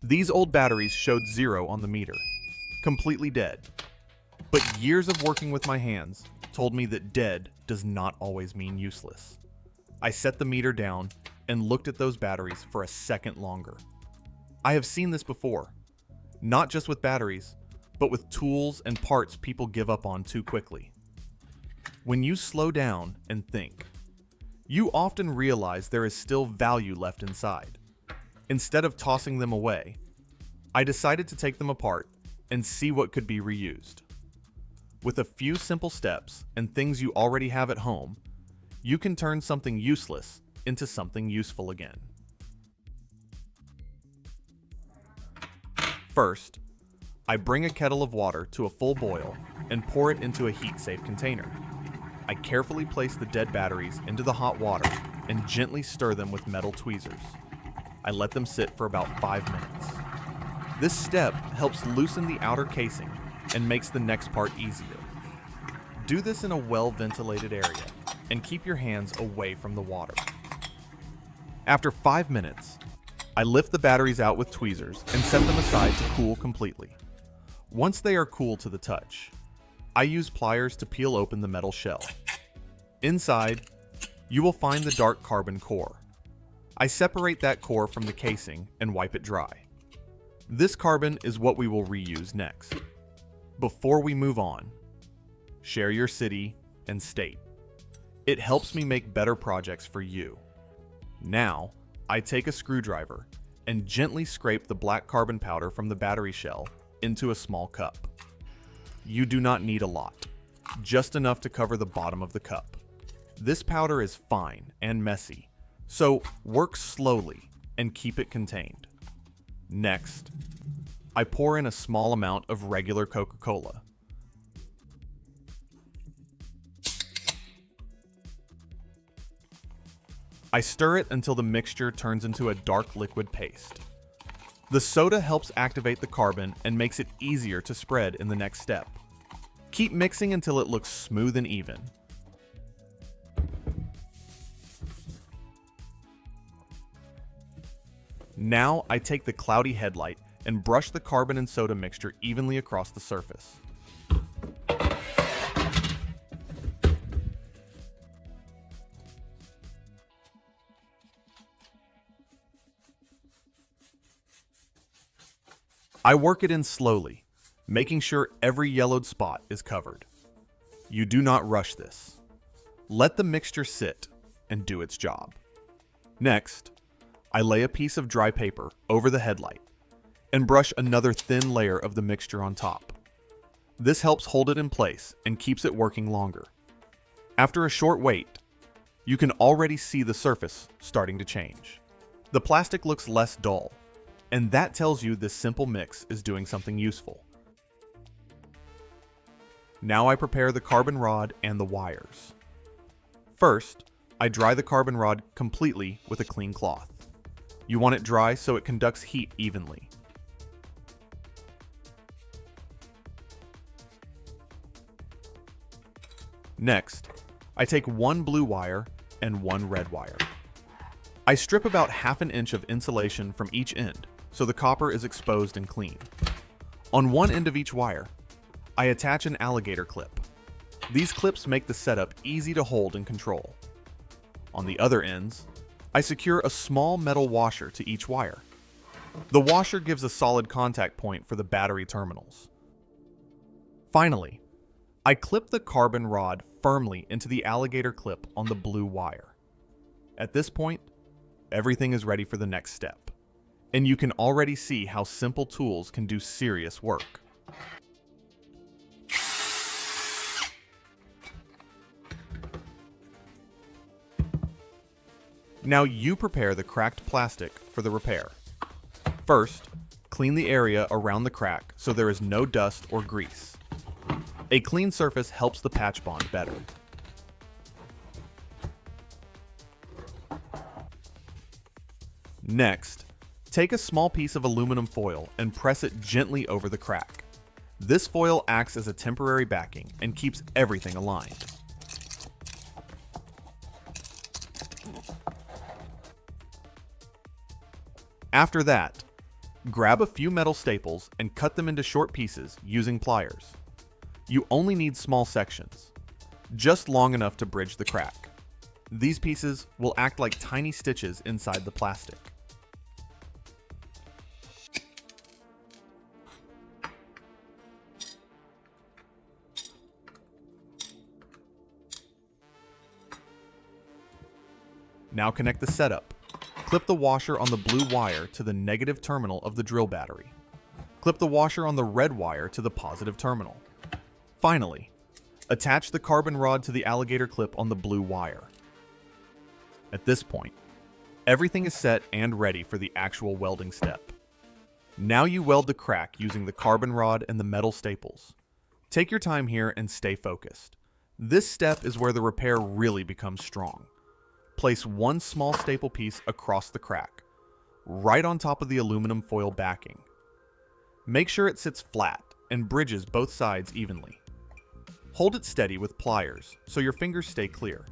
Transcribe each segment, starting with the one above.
These old batteries showed 0 on the meter, completely dead. But years of working with my hands told me that dead does not always mean useless. I set the meter down and looked at those batteries for a second longer. I have seen this before, not just with batteries, but with tools and parts people give up on too quickly. When you slow down and think, you often realize there is still value left inside. Instead of tossing them away, I decided to take them apart and see what could be reused. With a few simple steps and things you already have at home, you can turn something useless into something useful again. First, I bring a kettle of water to a full boil and pour it into a heat-safe container. I carefully place the dead batteries into the hot water and gently stir them with metal tweezers. I let them sit for about 5 minutes. This step helps loosen the outer casing and makes the next part easier. Do this in a well-ventilated area and keep your hands away from the water. After 5 minutes, I lift the batteries out with tweezers and set them aside to cool completely. Once they are cool to the touch, I use pliers to peel open the metal shell. Inside, you will find the dark carbon core. I separate that core from the casing and wipe it dry. This carbon is what we will reuse next. Before we move on, share your city and state. It helps me make better projects for you. Now, I take a screwdriver and gently scrape the black carbon powder from the battery shell into a small cup. You do not need a lot, just enough to cover the bottom of the cup. This powder is fine and messy, so work slowly and keep it contained. Next, I pour in a small amount of regular Coca-Cola. I stir it until the mixture turns into a dark liquid paste. The soda helps activate the carbon and makes it easier to spread in the next step. Keep mixing until it looks smooth and even. Now I take the cloudy headlight and brush the carbon and soda mixture evenly across the surface. I work it in slowly, making sure every yellowed spot is covered. You do not rush this. Let the mixture sit and do its job. Next, I lay a piece of dry paper over the headlight and brush another thin layer of the mixture on top. This helps hold it in place and keeps it working longer. After a short wait, you can already see the surface starting to change. The plastic looks less dull, and that tells you this simple mix is doing something useful. Now I prepare the carbon rod and the wires. First, I dry the carbon rod completely with a clean cloth. You want it dry so it conducts heat evenly. Next, I take one blue wire and one red wire. I strip about 1/2 inch of insulation from each end so the copper is exposed and clean. On one end of each wire, I attach an alligator clip. These clips make the setup easy to hold and control. On the other ends, I secure a small metal washer to each wire. The washer gives a solid contact point for the battery terminals. Finally, I clip the carbon rod firmly into the alligator clip on the blue wire. At this point, everything is ready for the next step. And you can already see how simple tools can do serious work. Now you prepare the cracked plastic for the repair. First, clean the area around the crack so there is no dust or grease. A clean surface helps the patch bond better. Next, take a small piece of aluminum foil and press it gently over the crack. This foil acts as a temporary backing and keeps everything aligned. After that, Grab a few metal staples and cut them into short pieces using pliers. You only need small sections, just long enough to bridge the crack. These pieces will act like tiny stitches inside the plastic. Now connect the setup. Clip the washer on the blue wire to the negative terminal of the drill battery. Clip the washer on the red wire to the positive terminal. Finally, attach the carbon rod to the alligator clip on the blue wire. At this point, everything is set and ready for the actual welding step. Now you weld the crack using the carbon rod and the metal staples. Take your time here and stay focused. This step is where the repair really becomes strong. Place one small staple piece across the crack, right on top of the aluminum foil backing. Make sure it sits flat and bridges both sides evenly. Hold it steady with pliers so your fingers stay clear.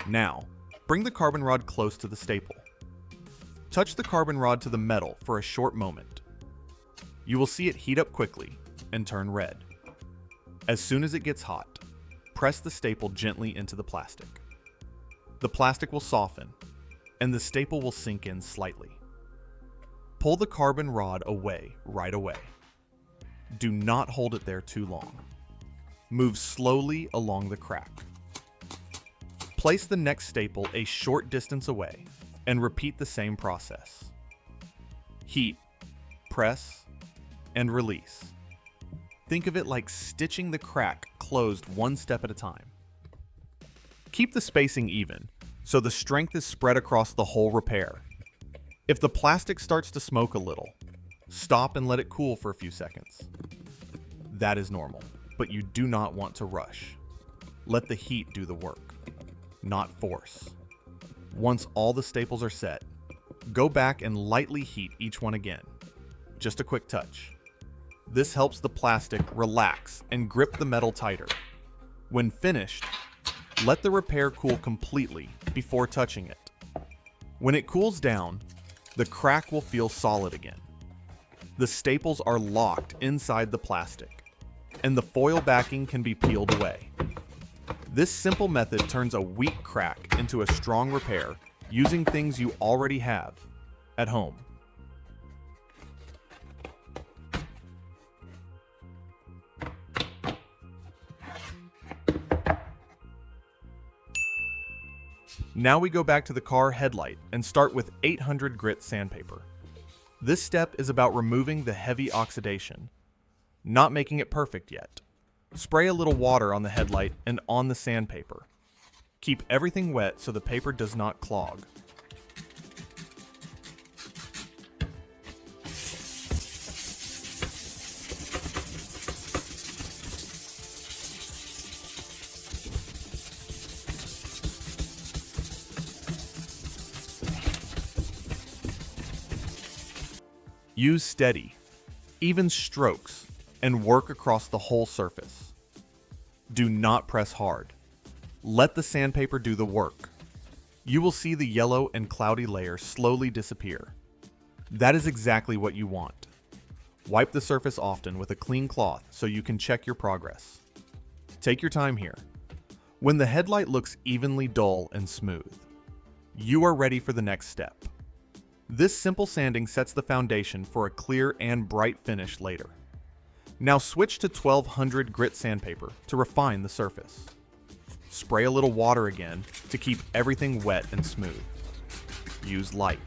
Now, bring the carbon rod close to the staple. Touch the carbon rod to the metal for a short moment. You will see it heat up quickly and turn red. As soon as it gets hot, press the staple gently into the plastic. The plastic will soften, and the staple will sink in slightly. Pull the carbon rod away right away. Do not hold it there too long. Move slowly along the crack. Place the next staple a short distance away, and repeat the same process. Heat, press, and release. Think of it like stitching the crack closed one step at a time. Keep the spacing even, so the strength is spread across the whole repair. If the plastic starts to smoke a little, stop and let it cool for a few seconds. That is normal, but you do not want to rush. Let the heat do the work, not force. Once all the staples are set, go back and lightly heat each one again. Just a quick touch. This helps the plastic relax and grip the metal tighter. When finished, let the repair cool completely before touching it. When it cools down, the crack will feel solid again. The staples are locked inside the plastic, and the foil backing can be peeled away. This simple method turns a weak crack into a strong repair using things you already have at home. Now we go back to the car headlight and start with 800 grit sandpaper. This step is about removing the heavy oxidation, not making it perfect yet. Spray a little water on the headlight and on the sandpaper. Keep everything wet so the paper does not clog. Use steady, even strokes, and work across the whole surface. Do not press hard. Let the sandpaper do the work. You will see the yellow and cloudy layer slowly disappear. That is exactly what you want. Wipe the surface often with a clean cloth so you can check your progress. Take your time here. When the headlight looks evenly dull and smooth, you are ready for the next step. This simple sanding sets the foundation for a clear and bright finish later. Now switch to 1200 grit sandpaper to refine the surface. Spray a little water again to keep everything wet and smooth. Use light.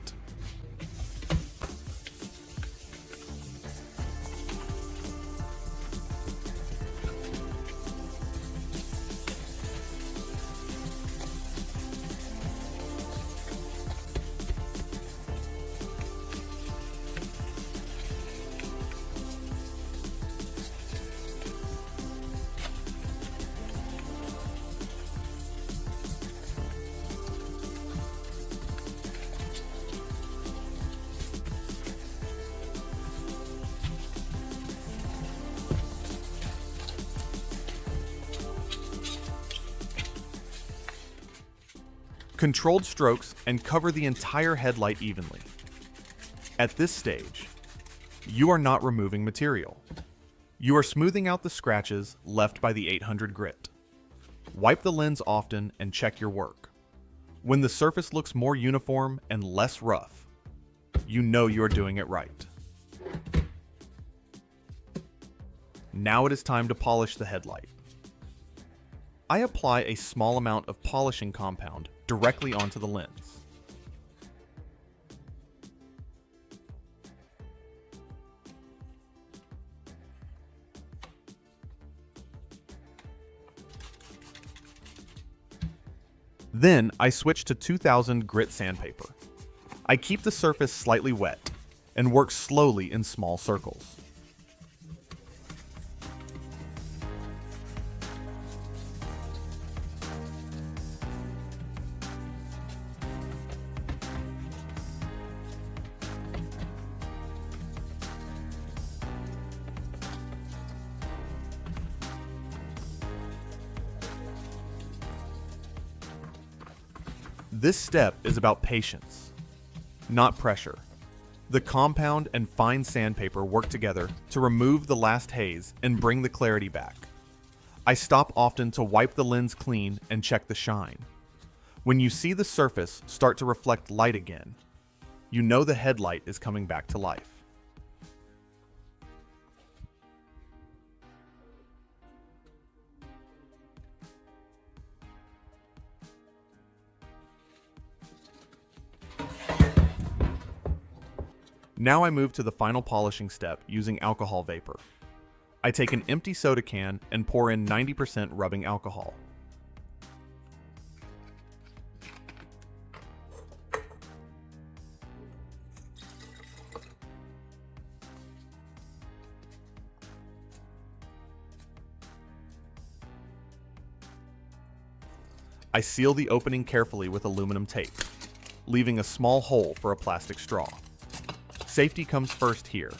Controlled strokes and cover the entire headlight evenly. At this stage, You are not removing material. You are smoothing out the scratches left by the 800 grit. Wipe the lens often and check your work. When the surface looks more uniform and less rough, you know you are doing it right. Now it is time to polish the headlight. I apply a small amount of polishing compound directly onto the lens. Then I switch to 2000 grit sandpaper. I keep the surface slightly wet and work slowly in small circles. This step is about patience, not pressure. The compound and fine sandpaper work together to remove the last haze and bring the clarity back. I stop often to wipe the lens clean and check the shine. When you see the surface start to reflect light again, you know the headlight is coming back to life. Now I move to the final polishing step using alcohol vapor. I take an empty soda can and pour in 90% rubbing alcohol. I seal the opening carefully with aluminum tape, leaving a small hole for a plastic straw. Safety comes first here,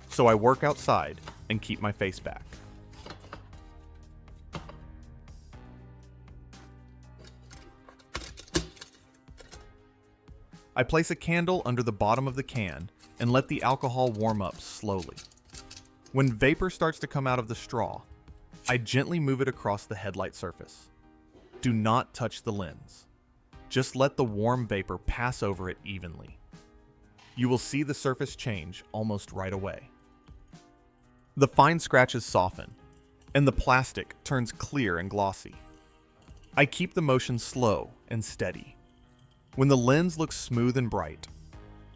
so I work outside and keep my face back. I place a candle under the bottom of the can and let the alcohol warm up slowly. When vapor starts to come out of the straw, I gently move it across the headlight surface. Do not touch the lens. Just let the warm vapor pass over it evenly. You will see the surface change almost right away. The fine scratches soften, and the plastic turns clear and glossy. I keep the motion slow and steady. When the lens looks smooth and bright,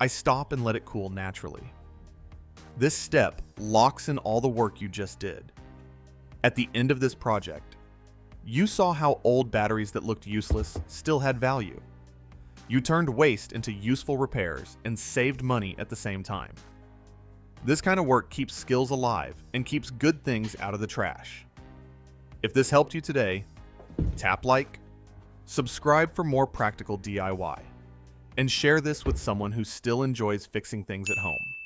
I stop and let it cool naturally. This step locks in all the work you just did. At the end of this project, you saw how old batteries that looked useless still had value. You turned waste into useful repairs and saved money at the same time. This kind of work keeps skills alive and keeps good things out of the trash. If this helped you today, tap like, subscribe for more practical DIY, and share this with someone who still enjoys fixing things at home.